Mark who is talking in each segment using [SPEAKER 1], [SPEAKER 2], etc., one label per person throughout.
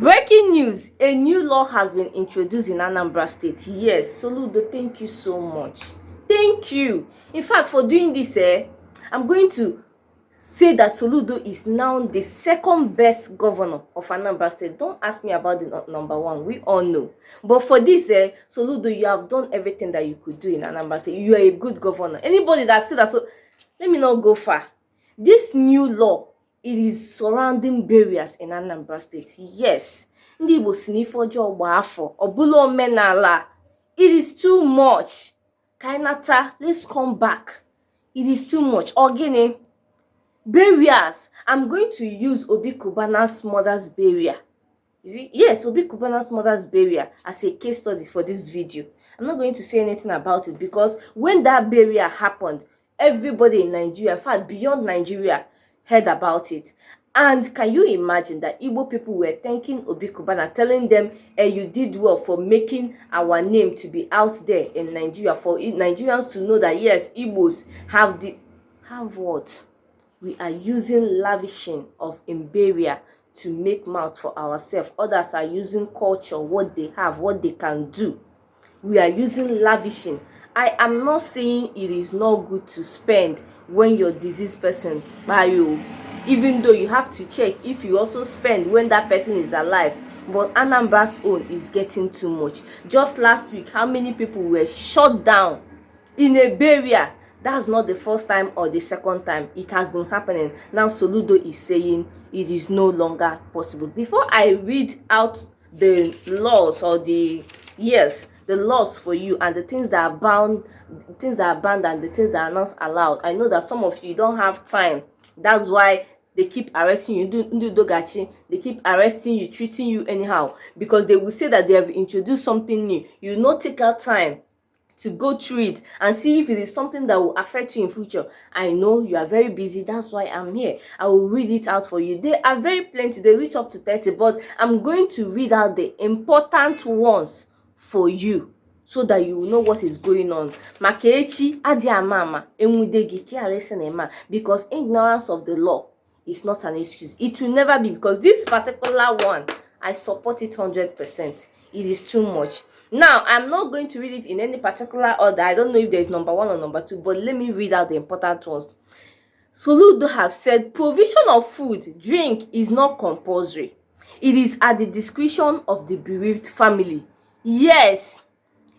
[SPEAKER 1] Breaking news, a new law has been introduced in Anambra State. Yes, Soludo, thank you so much. Thank you. In fact, for doing this, I'm going to say that Soludo is now the second best governor of Anambra State. Don't ask me about the number one. We all know. But for this, Soludo, you have done everything that you could do in Anambra State. You are a good governor. Anybody that said that, so let me not go far. This new law, it is surrounding barriers in Anambra State. Yes. Ndị Igbo si n'ife ọjọọ gba afọ, ọbụla omenala. It is too much. Kainata, let's come back. It is too much. Ogini. Barriers. I'm going to use Obi Kubana's mother's barrier. Is it? Yes, Obi Kubana's mother's barrier as a case study for this video. I'm not going to say anything about it because when that barrier happened, everybody in Nigeria, in fact, beyond Nigeria, heard about it. And can you imagine that Igbo people were thanking Obi Kubana, telling them, you did well for making our name to be out there in Nigeria, for Nigerians to know that, yes, Igbos have what? We are using lavishing of barrier to make mouth for ourselves. Others are using culture, what they have, what they can do. We are using lavishing. I am not saying it is not good to spend when your deceased person buy you, even though you have to check if you also spend when that person is alive. But Anambra's own is getting too much. Just last week, how many people were shut down in a barrier? That's not the first time or the second time. It has been happening. Now Soludo is saying it is no longer possible. Before I read out the laws or the laws for you and the things that are bound, things that are banned and the things that are not allowed. I know that some of you don't have time. That's why they keep arresting you. They keep arresting you, treating you anyhow, because they will say that they have introduced something new. You not take out time to go through it and see if it is something that will affect you in future. I know you are very busy. That's why I'm here. I will read it out for you. They are very plenty. They reach up to 30, but I'm going to read out the important ones for you so that you will know what is going on. Makechi adiamama enwudegi kialesinema, because ignorance of the law is not an excuse. It will never be, because this particular one, I support it 100%. It is too much. Now, I'm not going to read it in any particular order. I don't know if there is number one or number two, but let me read out the important ones. Soludo have said provision of food, drink is not compulsory. It is at the discretion of the bereaved family. Yes,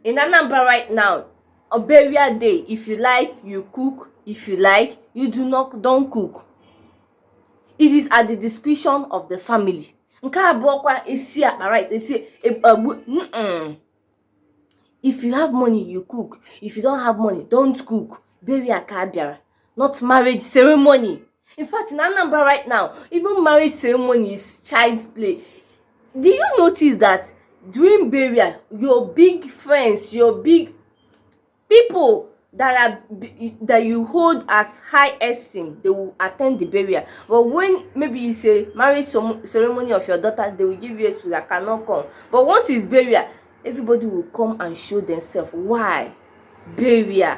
[SPEAKER 1] in Anambra right now, on burial day, if you like, you cook. If you like, you don't cook. It is at the discretion of the family. If you have money, you cook. If you don't have money, don't cook. Burial kabiara, not marriage ceremony. In fact, in Anambra right now, even marriage ceremony is child's play. Do you notice that during burial, your big friends, your big people that you hold as high esteem, they will attend the burial? But when maybe it's a marriage ceremony of your daughter, they will give you a suit that cannot come. But once it's burial, everybody will come and show themselves. Why? Burial,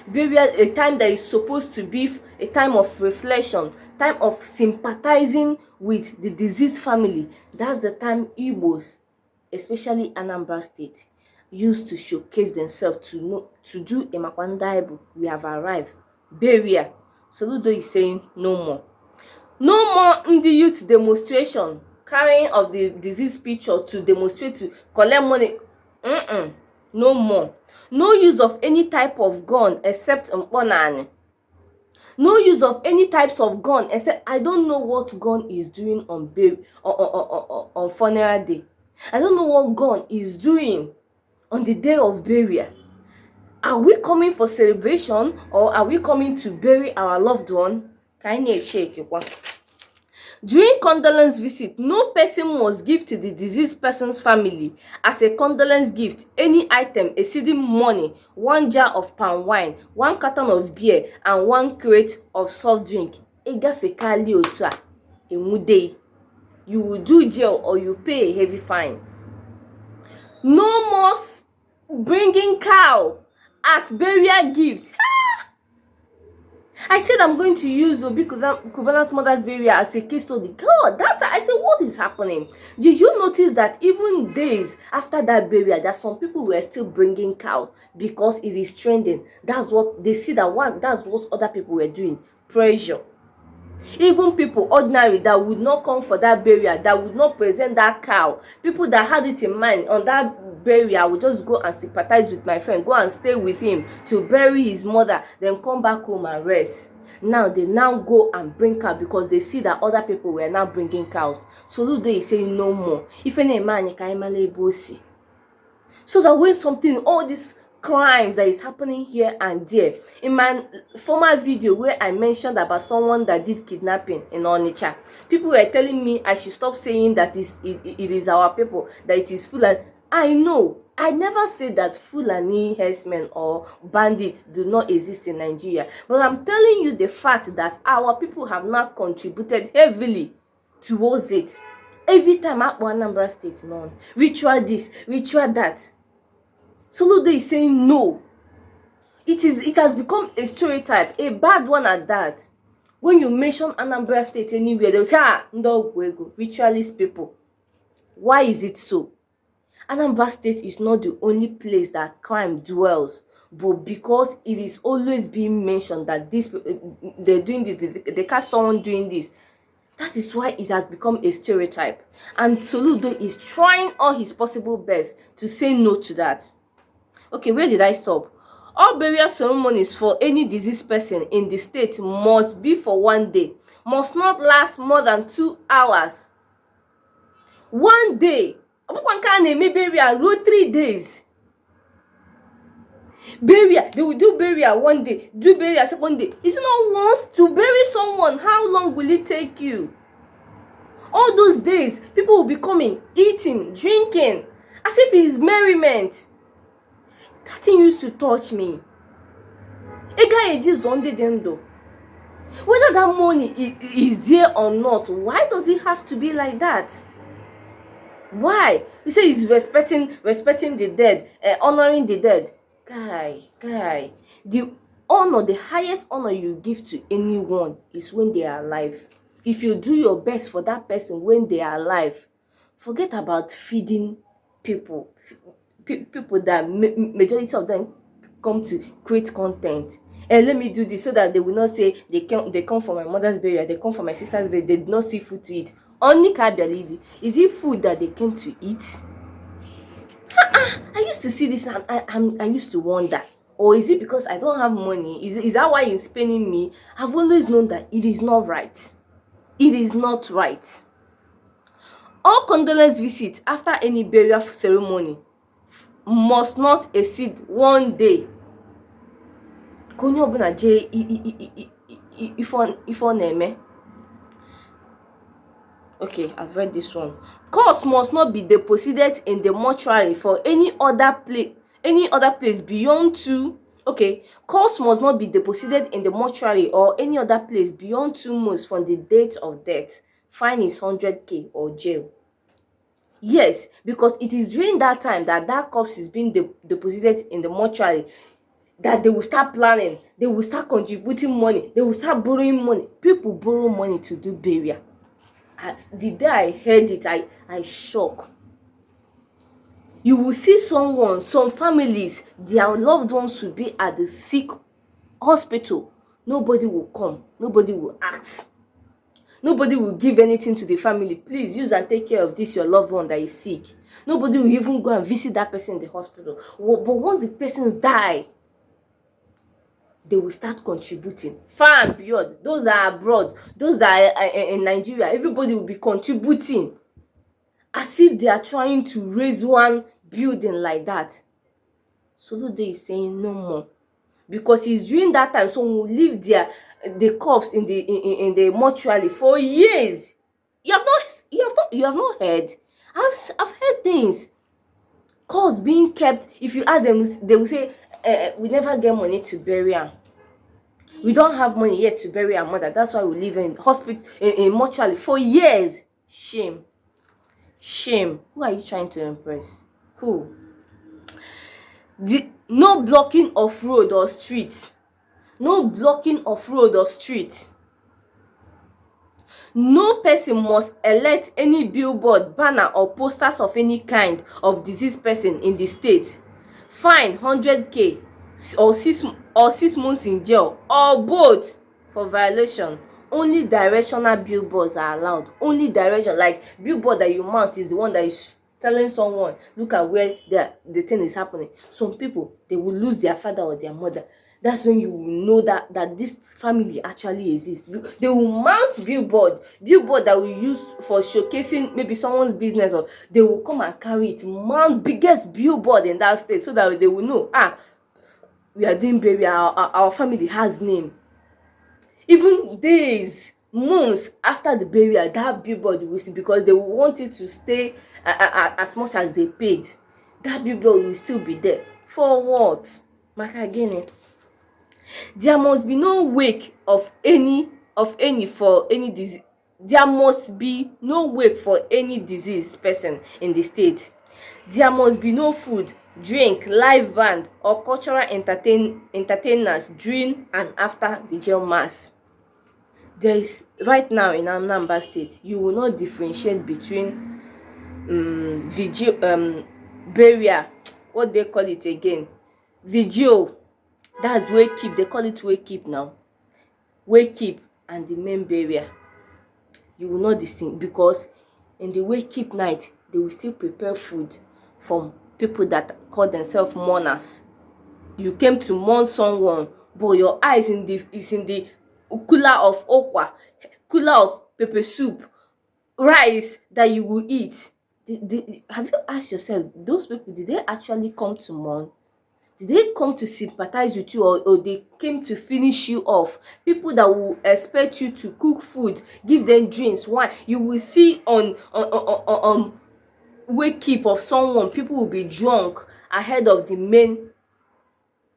[SPEAKER 1] a time that is supposed to be a time of reflection, time of sympathizing with the deceased family. That's the time Igbos, especially Anambra State, used to showcase themselves to do a Makwandaibu. We have arrived. Burial. Soludo is saying no more. No more in the youth demonstration, carrying of the deceased picture to demonstrate, to collect money. No more. No use of any type of gun except mponani. No use of any types of gun except, I don't know what gun is doing on funeral day. I don't know what gun is doing on the day of burial. Are we coming for celebration or are we coming to bury our loved one? Can you check it? During condolence visit, no person must give to the deceased person's family as a condolence gift any item exceeding money, 1 jar of palm wine, 1 carton of beer, and 1 crate of soft drink. Egafekali otua emude. You will do jail or you pay a heavy fine. No more bringing cow as burial gift. I said I'm going to use Obi Cubana's mother's burial as a case study. God, that I said, what is happening? Did you notice that even days after that burial, that some people were still bringing cows because it is trending? That's what they see, that's what other people were doing. Pressure. Even people ordinary that would not come for that burial, that would not present that cow, people that had it in mind on that burial would just go and sympathize with my friend, go and stay with him to bury his mother, then come back home and rest. Now they now go and bring cow because they see that other people were now bringing cows. Soludo is saying no more. If any man so that when something, all these crimes that is happening here and there, in my former video where I mentioned about someone that did kidnapping in Onitsha, people were telling me I should stop saying that it is our people, that it is Fulani. I know, I never said that Fulani herdsmen or bandits do not exist in Nigeria, but I'm telling you the fact that our people have not contributed heavily towards it. Every time I Anambra State known ritual this, ritual that. Soludo is saying no. It has become a stereotype, a bad one at that. When you mention Anambra State anywhere, they'll say, no, ritualist people. Why is it so? Anambra State is not the only place that crime dwells, but because it is always being mentioned that they're doing this, they catch someone doing this. That is why it has become a stereotype. And Soludo is trying all his possible best to say no to that. Okay, where did I stop? All burial ceremonies for any deceased person in the state must be for 1 day, must not last more than 2 hours. 1 day. Burial 3 days. Burial, they will do burial 1 day, do burial 2nd day. It's not once to bury someone. How long will it take you? All those days, people will be coming, eating, drinking, as if it is merriment. That thing used to touch me. A guy is Zonde Dendo. Whether that money is there or not, why does it have to be like that? Why? You say he's respecting the dead, honoring the dead. Guy, the honor, the highest honor you give to anyone is when they are alive. If you do your best for that person when they are alive, forget about feeding people. People that majority of them come to create content. And let me do this so that they will not say they come for my mother's burial, they come for my sister's burial, they did not see food to eat. Only Kabialidi. Is it food that they came to eat? I used to see this and I used to wonder. Or is it because I don't have money? Is that why he's paying me? I've always known that it is not right. It is not right. All condolence visits after any burial ceremony must not exceed 1 day. Okay, I've read this one. Corpse must not be deposited in the mortuary for any other place beyond 2. Okay, corpse must not be deposited in the mortuary or any other place beyond 2 months from the date of death. Fine is 100k or jail. Yes, because it is during that time that corpse is being deposited in the mortuary that they will start planning, they will start contributing money, they will start borrowing money. People borrow money to do burial. The day I heard it, I shocked. You will see some families, their loved ones will be at the sick hospital. Nobody will come, nobody will ask. Nobody will give anything to the family. Please use and take care of this your loved one that is sick. Nobody will even go and visit that person in the hospital. But once the person die, they will start contributing. Far and beyond, those that are abroad, those that are in Nigeria, everybody will be contributing as if they are trying to raise one building like that. Soludo is saying no more, because it's during that time someone will leave the corpse in the mortuary for years. You have not heard. I've heard things. Corpse being kept. If you ask them, they will say, "We never get money to bury her. We don't have money yet to bury our mother. That's why we live in hospital, in mortuary for years." Shame. Who are you trying to impress? Who? No blocking of road or streets. no blocking of road or street. No person must erect any billboard, banner or posters of any kind of deceased person in the state. Fine 100k or 6 months in jail or both for violation. Only directional billboards are allowed. Only direction, like billboard that you mount is the one that is telling someone look at where the thing is happening. Some people, they will lose their father or their mother. That's when you will know that this family actually exists. They will mount billboard that will use for showcasing maybe someone's business, or they will come and carry it, mount biggest billboard in that state, so that they will know, we are doing burial, our family has name. Even days, months after the burial, that billboard will still, because they will want it to stay as much as they paid. That billboard will still be there. For what? Maka gini. There must be no wake of any for any disease. There must be no wake for any diseased person in the state. There must be no food, drink, live band or cultural entertainers during and after the jail mass. There is, right now in Anambra state, you will not differentiate between vigil, burial, what they call it again, vigil, that's wake keep, they call it wake keep now, wake keep, and the main burial. You will not distinguish, because in the wake keep night they will still prepare food from people that call themselves mourners. You came to mourn someone, but your eyes is in the cooler of okwa, cooler of pepper soup, rice that you will eat. Have you asked yourself, those people, did they actually come to mourn? Did they come to sympathize with you, or they came to finish you off? People that will expect you to cook food, give them drinks, wine. You will see on wake keep of someone, people will be drunk ahead of the main.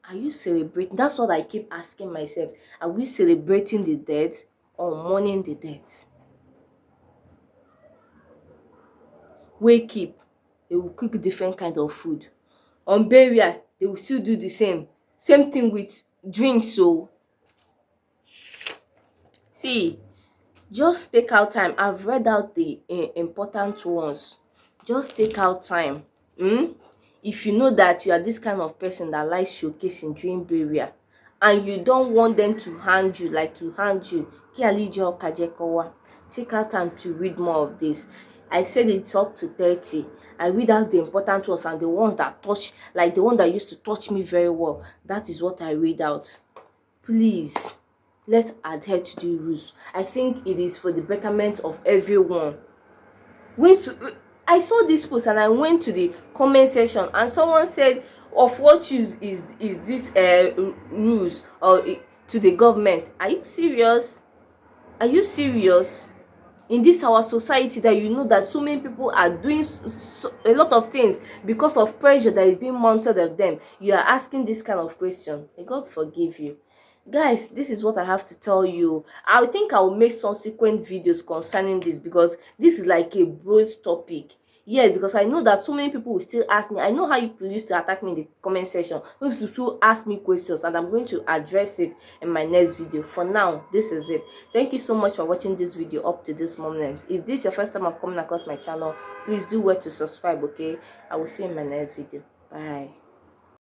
[SPEAKER 1] Are you celebrating? That's what I keep asking myself. Are we celebrating the dead or mourning the dead? Wake keep, they will cook different kind of food. On burial, they will still do the same thing with drinks. So see, just take out time. I've read out the important ones. Just take out time. If you know that you are this kind of person that likes showcasing during burial, and you don't want them to hand you, take out time to read more of this. I said it's up to 30. I read out the important ones, and the ones that touch, like the one that used to touch me very well, that is what I read out. Please, let's adhere to the rules. I think it is for the betterment of everyone. I saw this post and I went to the comment section, and someone said, of what use is this rules or to the government? Are you serious? Are you serious? In this our society, that you know that so many people are doing a lot of things because of pressure that is being mounted of them, you are asking this kind of question? May God forgive you. Guys, this is what I have to tell you. I think I will make subsequent videos concerning this, because this is like a broad topic. Yes, because I know that so many people will still ask me. I know how you used to attack me in the comment section. You used to still ask me questions, and I'm going to address it in my next video. For now, this is it. Thank you so much for watching this video up to this moment. If this is your first time of coming across my channel, please do well to subscribe, okay? I will see you in my next video. Bye.